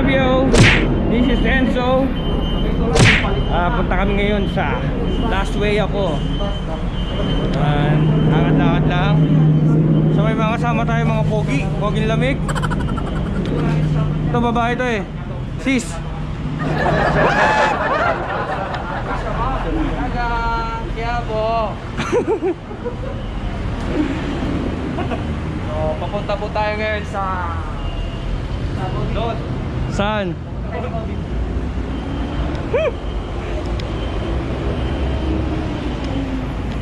up yo? This is Enzo. Punta kami ngayon sa Last Way ako. Lakad-lakad lang. So may mga kasama tayo mga pogi. Poging lamig. Ito babae to eh. Sis. Kaya po. So, papunta po tayo ngayon sa doon. Saan?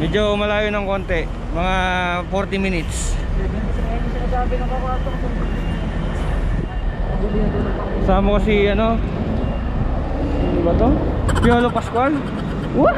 Medyo malayo ng konti. Mga 40 minutes. Sama ko si ano? Ano ba to? Piolo Pascual? What?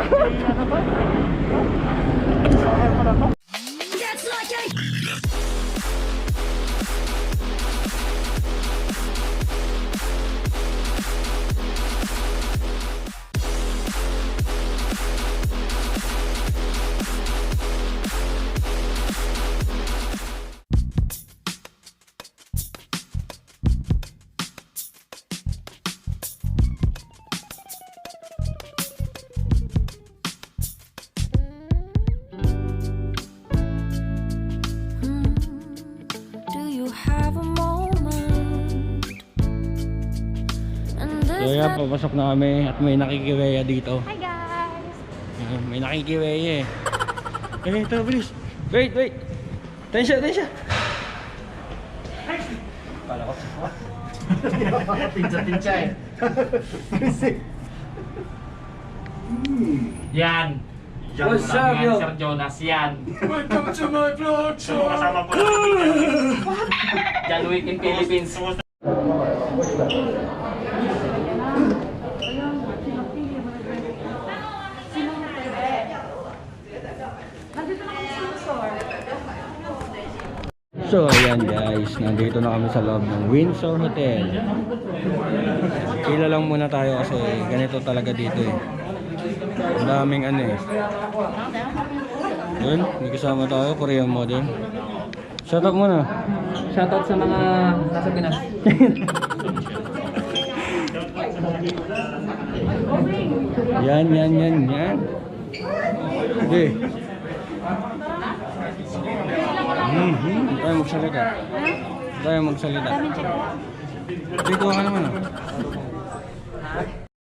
So yan, papasok na kami at may nakikiweya dito. Hi guys! May nakikiweya eh. Ito, bilis. Wait. Tensya. Kala ko. Tinsa eh. Yan. What's up, yo? Sir Jonas, yan. Welcome to my vlog show! Kasama po John Wick in Philippines. So ayan guys, nandito na kami sa loob ng Windsor Hotel. Kila lang muna tayo kasi ganito talaga dito eh. Ang daming ano eh. Yun, may kasama tayo, Korean model. Shout out muna. Shoutout sa mga nasa Pinas. Yan. Okay. Tayo magsalita. Dito ka naman ah.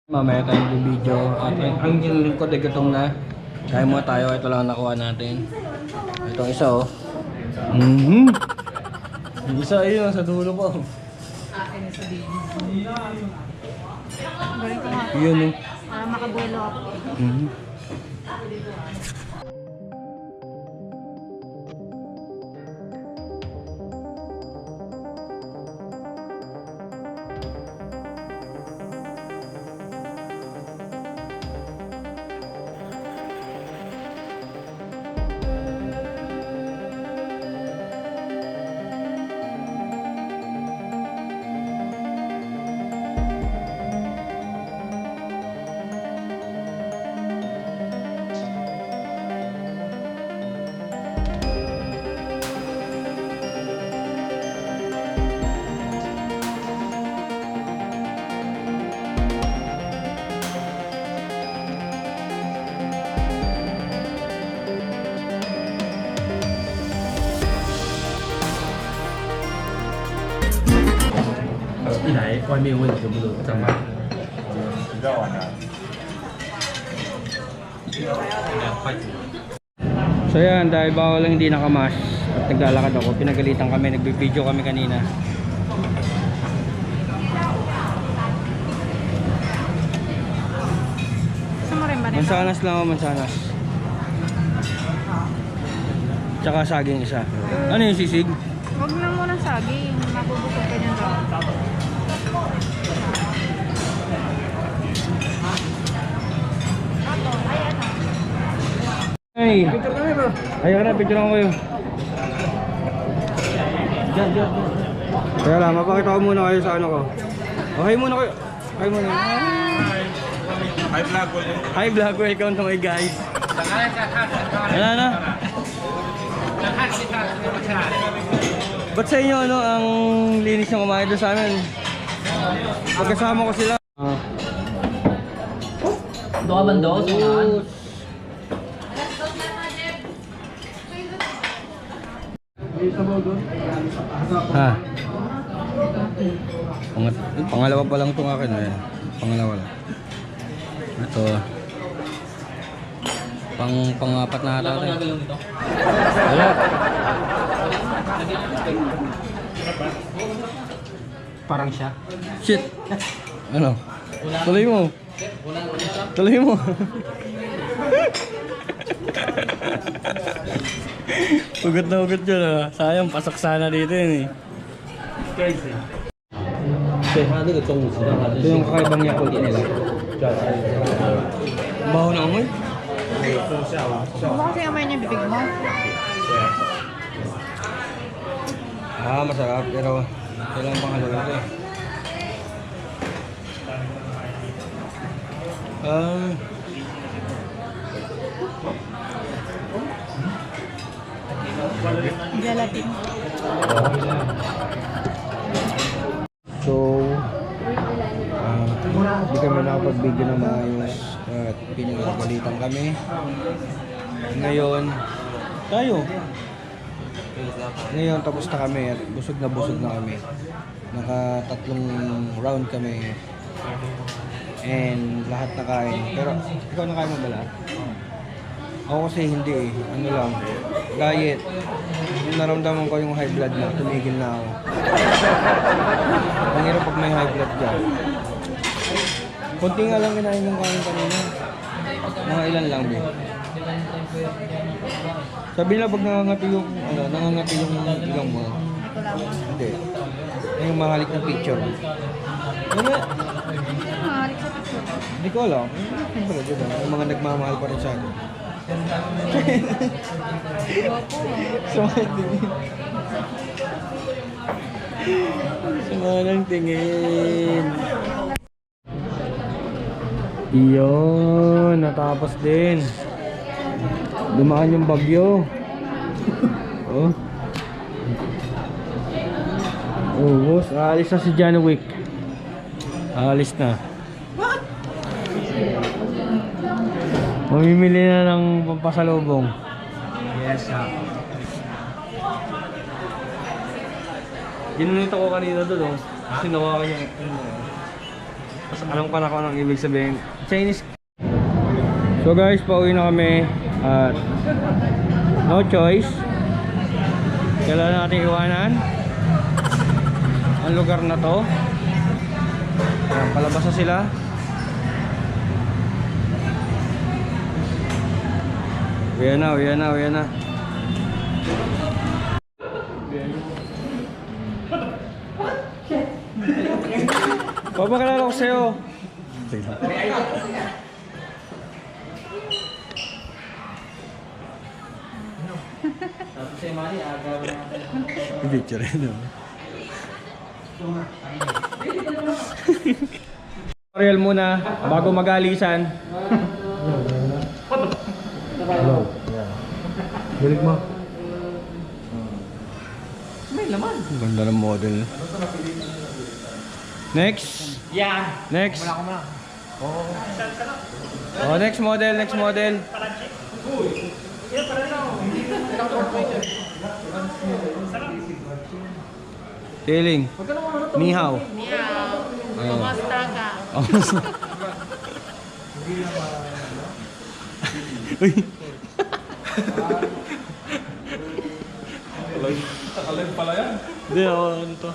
Mamaya tayong video. At ang lingkod ay gatong na. Kaya mo tayo, ito lang nakuha natin. Itong isa oh. Yung isa ayun, sa dulo po. Yun oh. Para makabuelo ako.外面问题不都这么？So yan, dahil bawal lang hindi nakamask at naglalakad ako, pinagalitan kami, nagbibideo kami kanina. Gusto mo rin ba nito? Mansanas lang ako, mansanas. Tsaka saging isa. Ano yung sisig? Huwag lang muna saging. Mabubusog ka niyan raw. Ay! Ayaw na, picture lang ko yun. Diyan. Kaya lang, mapakita ko muna kayo sa ano ko. Okay muna kayo. Hi muna. Hi vlog, welcome to my guys. Wala na. Ba't sa inyo ano ang linis ng kumain doon sa amin? Pagkasama ko sila. Doon ka bando, sungan. Ha? Pangalawa pa lang itong akin eh. Pangalawa lang. Ito. Pangapat na ata ito. Gagalaw nito. Wala. Parang siya. Shit. Ano? Tuloy mo. Tuloy mo. Ugat na ugat yun ah. Sayang, pasok sana dito yun eh. Ito yung kakaibang Yakult nila. Baho na amoy. Ano ba kasi amay niya bibig mo? Ah, masarap pero kailangan pang haluin ito eh. Gelatin. So, hindi kami nakapag-video na maayos at pinagagalitan kami. Ngayon, Ngayon tapos na kami at busog na kami. Naka-3 round kami. And lahat nakain. Pero ikaw nakain mo ba lahat? Ako kasi hindi eh. Ano lang, diet. Yung naramdaman ko yung high blood na, tumigil na ako. Ang hirap pag may high blood ka. Kunti nga lang kinain yung kain kanina. Mga ilan lang din. Sabi nila pag nangangati yung ilong mo. Hindi. Yung mahalik ng picture. Ano? Maharik sa piso. Hindi ko alam. Siyempre, diba? Yung mga nagmamahal pa rin sa akin. Sumanang tingin. Sumanang tingin. Iyon, natapos din. Dumaan yung bagyo. Oh. Oh, boss, aalis na si John Wick. Aalis na. Mamimili na ng pampasalubong. Yes, ha. Ginunito ko kanina doon, oh. Kasi nawakan yung tapos alam ko na kung anong ibig sabihin. Chinese. So guys, pauwi na kami. At no choice. Kailangan natin iwanan ang lugar na to. Ayan, palabas na sila. Uwi na. Papakalala ko sa'yo. Picture yun, no? Tutorial muna bago magalisan. Hello. Balik mo. May laman. Ganda ng model. Next. Yeah. Next. Oh, next model. Tiling. Ni hao. Kumusta ka? Uy. Alin pala yan? Hindi, ano to?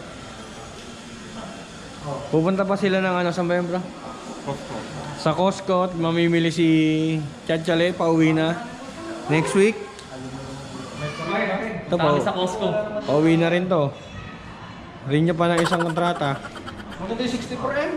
Pupunta pa sila ng ano, saan ba yun, bro? Costco. Sa Costco at mamimili si Chachale, pauwi na. Next week. Ito po, Kami sa Costco. pauwi na rin to. Rin niya pa ng isang kontrata. Maganda yung 64M?